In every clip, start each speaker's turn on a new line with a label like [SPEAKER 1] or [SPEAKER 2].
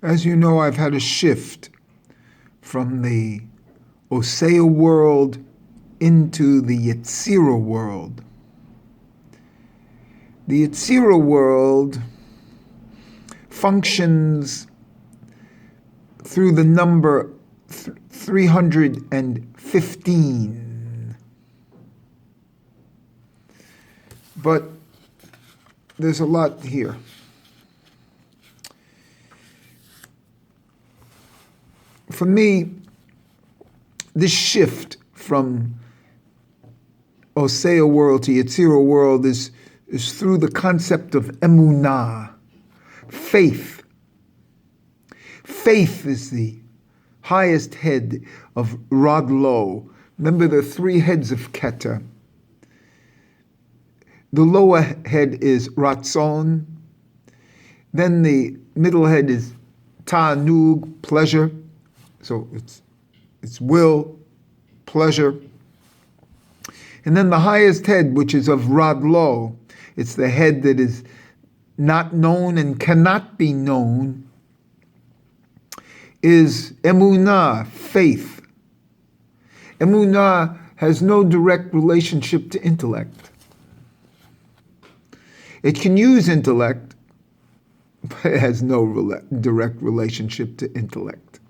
[SPEAKER 1] As you know, I've had a shift from the Osea world into the Yetzirah world. The Yetzirah world functions through the number 315. But there's a lot here. For me, this shift from Osea world to Yetzirah world is through the concept of emunah, faith. Faith is the highest head of Rod Lo. Remember the three heads of Keter. The lower head is Ratzon. Then the middle head is Ta'anug, pleasure. So it's will, pleasure. And then the highest head, which is of Rod Lo, it's the head that is not known and cannot be known, is emunah, faith. Emunah has no direct relationship to intellect. It can use intellect, but it has no direct relationship to intellect.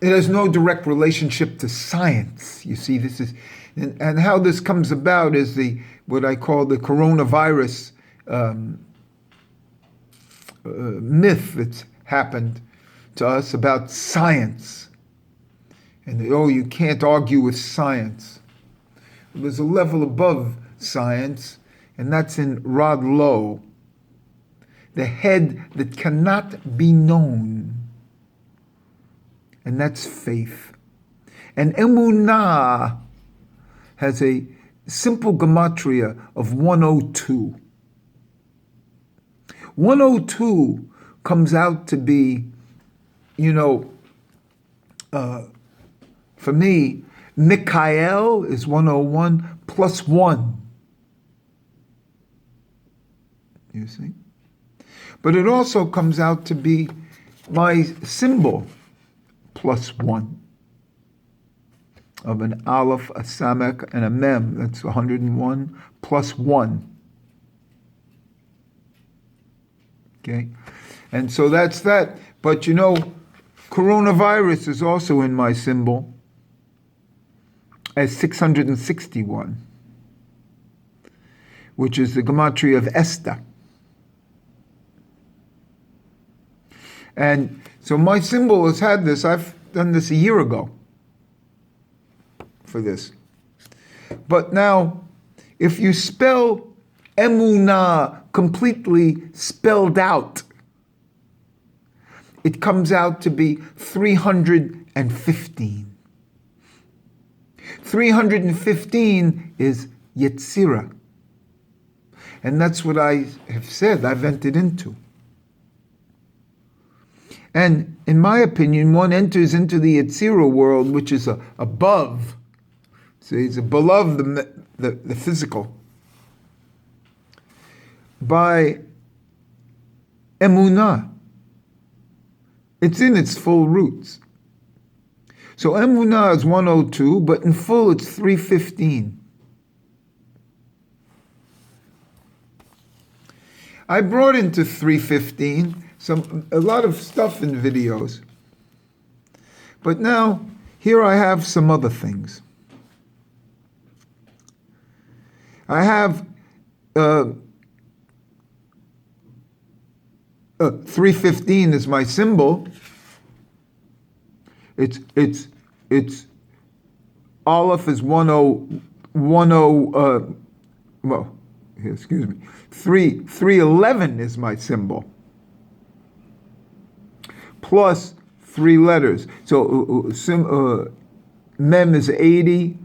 [SPEAKER 1] It has no direct relationship to science. You see, this is, and how this comes about is what I call the coronavirus myth that's happened to us about science. And you can't argue with science. There's a level above science, and that's in Rod Lo, the head that cannot be known. And that's faith. And emunah has a simple gematria of 102. 102 comes out to be, for me, Mikhael is 101 plus 1. You see? But it also comes out to be my symbol plus 1 of an aleph, a samek, and a mem. That's 101 plus 1. Okay? And so that's that. But coronavirus is also in my symbol as 661, which is the gematria of Esther. And so my symbol has had this. I've done this a year ago for this. But now, if you spell emunah completely spelled out, it comes out to be 315. 315 is Yetzirah. And that's what I have said, I've entered into. And in my opinion, one enters into the Yetzirah world, which is above. So it's below the physical. By emunah. It's in its full roots. So emunah is 102, but in full it's 315. I brought into 315 a lot of stuff in videos. But now, here I have some other things. I have 315 is my symbol. It's aleph is 311 is my symbol. Plus 3 letters. So mem is 80,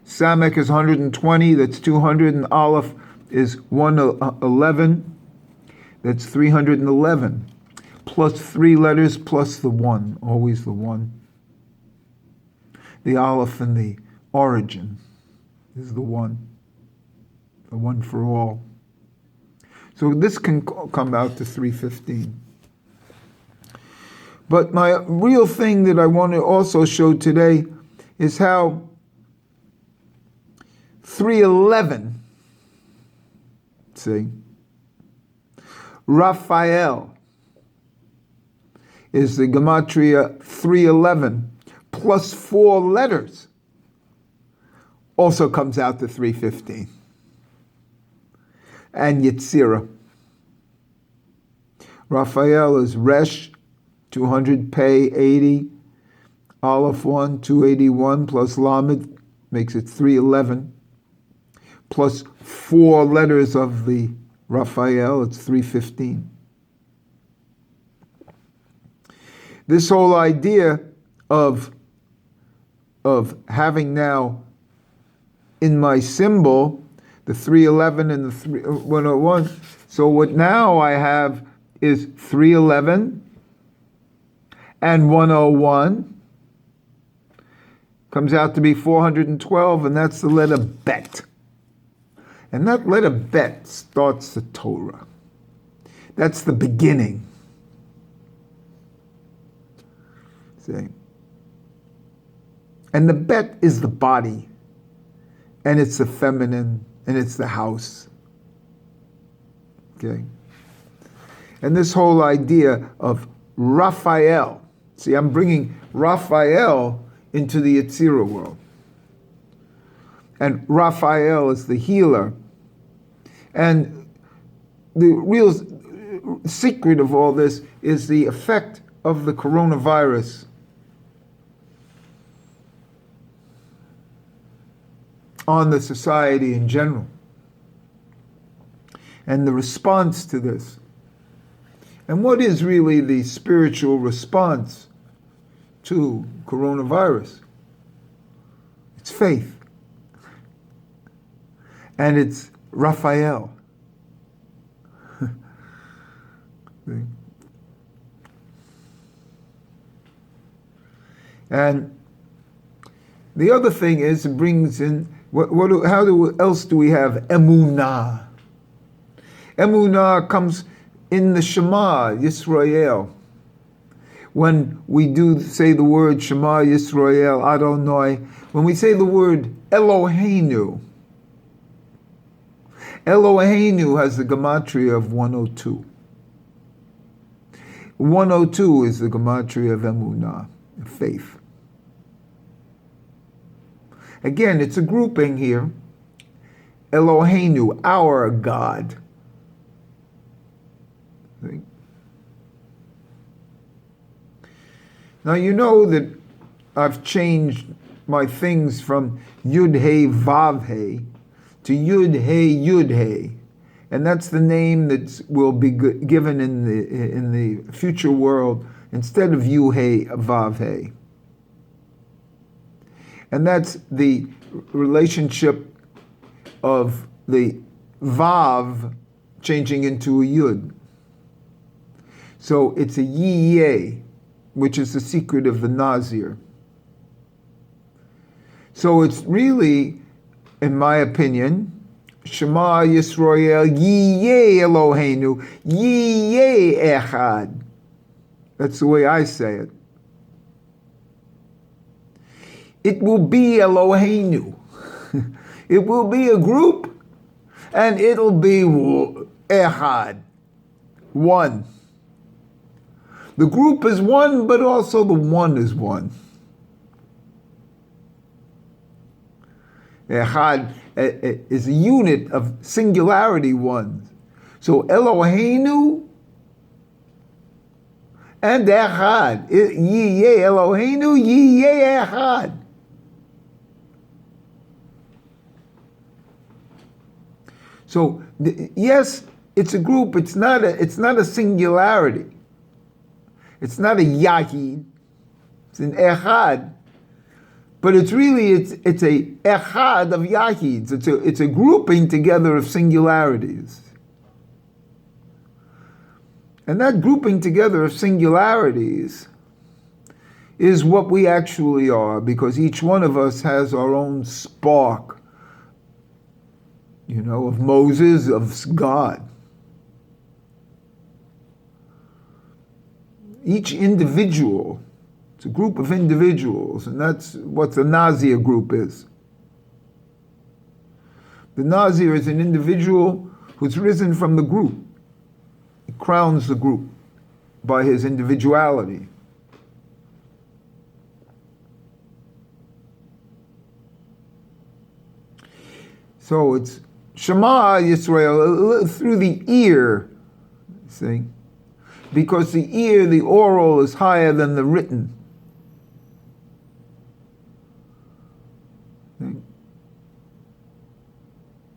[SPEAKER 1] samek is 120, that's 200, and aleph is 111, that's 311. Plus 3 letters plus the 1, always the 1. The aleph in the origin is the 1 for all. So this can come out to 315. But my real thing that I want to also show today is how 311, see, Raphael is the gematria 311 plus 4 letters, also comes out to 315. And Yetzirah. Raphael is Resh, 200, Pei, 80, Aleph 1, 281, plus Lamed makes it 311, plus 4 letters of the Raphael, it's 315. This whole idea of having now in my symbol the 311 and the 101, so what now I have is 311 and 101, comes out to be 412, and that's the letter Bet. And that letter Bet starts the Torah. That's the beginning. See? And the Bet is the body, and it's the feminine, and it's the house. Okay? And this whole idea of Raphael, see, I'm bringing Raphael into the Yetzirah world. And Raphael is the healer. And the real secret of all this is the effect of the coronavirus on the society in general, and the response to this. And what is really the spiritual response to coronavirus? It's faith. And it's Raphael. And the other thing is, it brings in, how else do we have Emunah? Emunah comes in the Shema Yisrael. When we do say the word Shema Yisrael Adonai, when we say the word Eloheinu, Eloheinu has the gematria of 102. 102 is the gematria of Emunah, faith. Again, it's a grouping here. Eloheinu, our God. See? Now you know that I've changed my things from Yud Hey Vav Hey to Yud Hey Yud Hey, and that's the name that will be given in the future world instead of Yud Hey Vav Hey. And that's the relationship of the Vav changing into a Yud. So it's a Yiyeh, which is the secret of the Nazir. So it's really, in my opinion, Shema Yisrael Yiyeh Eloheinu Yiyeh Echad. That's the way I say it. It will be Eloheinu. It will be a group, and it'll be Echad, one. The group is one, but also the one is one. Echad is a unit of singularity ones. So Eloheinu and Echad. Yiyeh Eloheinu, Yiyeh Echad. So yes, it's a group. It's not a singularity. It's not a yahid. It's an echad. But it's really it's a echad of yahids. It's a grouping together of singularities. And that grouping together of singularities is what we actually are, because each one of us has our own spark, of Moses, of God. Each individual, it's a group of individuals, and that's what the Nazir group is. The Nazir is an individual who's risen from the group. He crowns the group by his individuality. So it's Shema Yisrael through the ear, see? Because the ear, the oral, is higher than the written. See?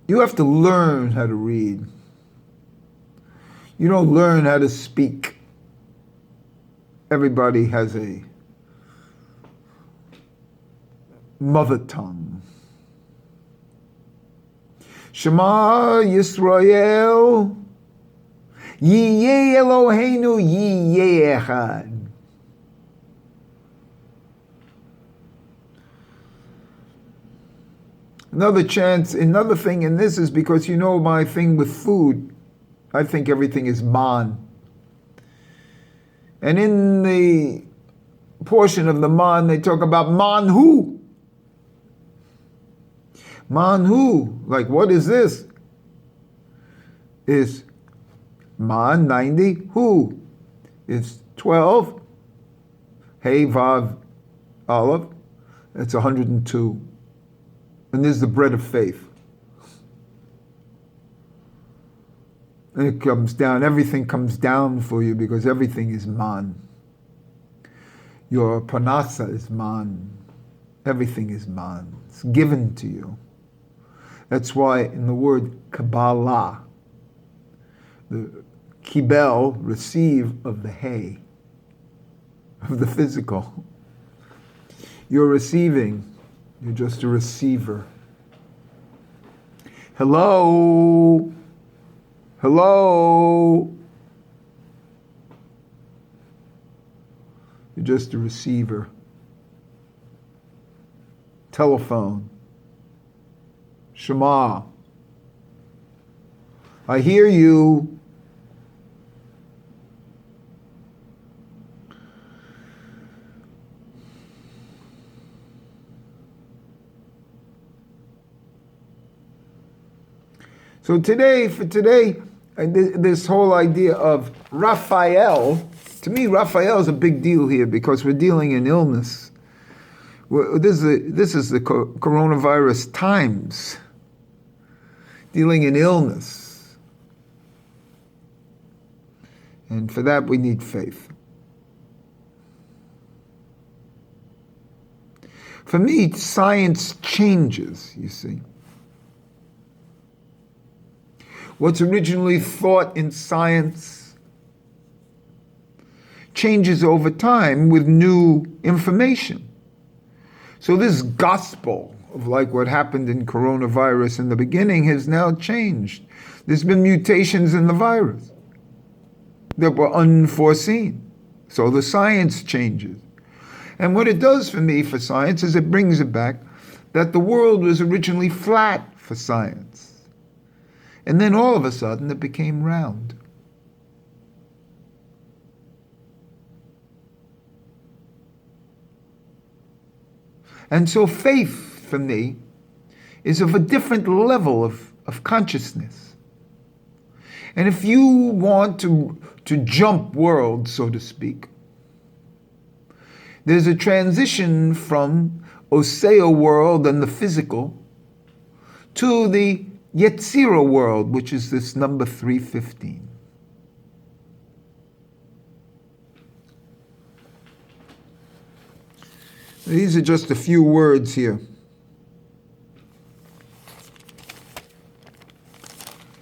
[SPEAKER 1] You have to learn how to read. You don't learn how to speak. Everybody has a mother tongue. Shema Yisrael, Yiyeh Eloheinu Yiyeh Echad. Another thing, and this is because you know my thing with food, I think everything is man. And in the portion of the man, they talk about manhu. Manhu, like what is this? Is man 90, hu is 12, hey vav aleph, that's 102. And this is the bread of faith. And it comes down, everything comes down for you because everything is man. Your panasa is man. Everything is man. It's given to you. That's why in the word Kabbalah, the kibel, receive of the hay, of the physical. You're receiving, you're just a receiver. Hello? Hello? You're just a receiver. Telephone. Shema. I hear you. So for today, this whole idea of Raphael, to me, Raphael is a big deal here because we're dealing in illness. This is the coronavirus times. Dealing in illness. And for that we need faith. For me, science changes, you see. What's originally thought in science changes over time with new information. So this gospel of like what happened in coronavirus in the beginning has now changed. There's been mutations in the virus that were unforeseen. So the science changes. And what it does for me for science is it brings it back that the world was originally flat for science. And then all of a sudden it became round. And so faith, for me, is of a different level of consciousness. And if you want to jump worlds, so to speak, there's a transition from Oseo world and the physical to the Yetzira world, which is this number 315. These are just a few words here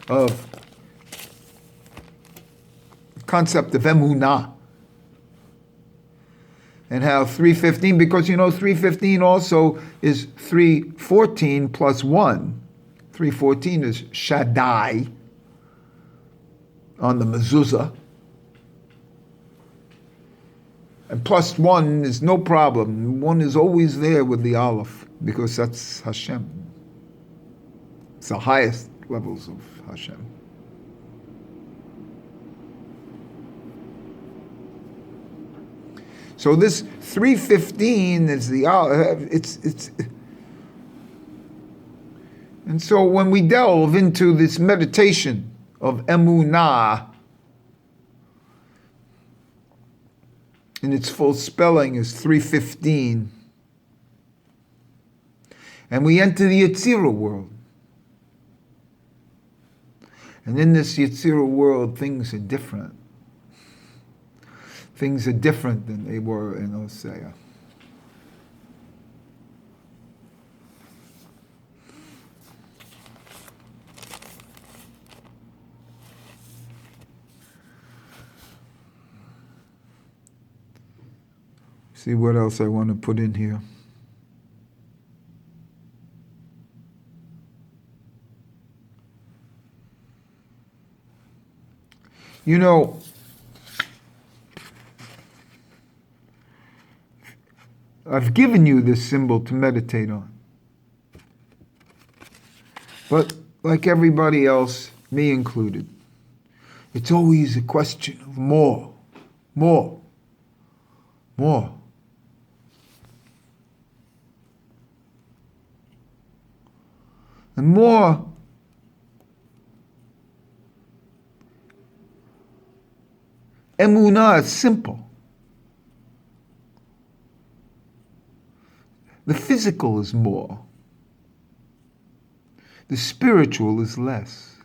[SPEAKER 1] of concept of emunah and how 315, because 315 also is 314 plus 1. 314 is Shaddai on the mezuzah. And plus 1 is no problem. 1 is always there with the Aleph because that's Hashem. It's the highest levels of Hashem. So this 315 is the it's and so when we delve into this meditation of emunah, and its full spelling is 315, and we enter the Yetzirah world. And in this Yetzirah world, things are different. Things are different than they were in Osea. See what else I want to put in here. You know, I've given you this symbol to meditate on. But like everybody else, me included, it's always a question of more, more, more. And more emunah is simple. The physical is more. The spiritual is less.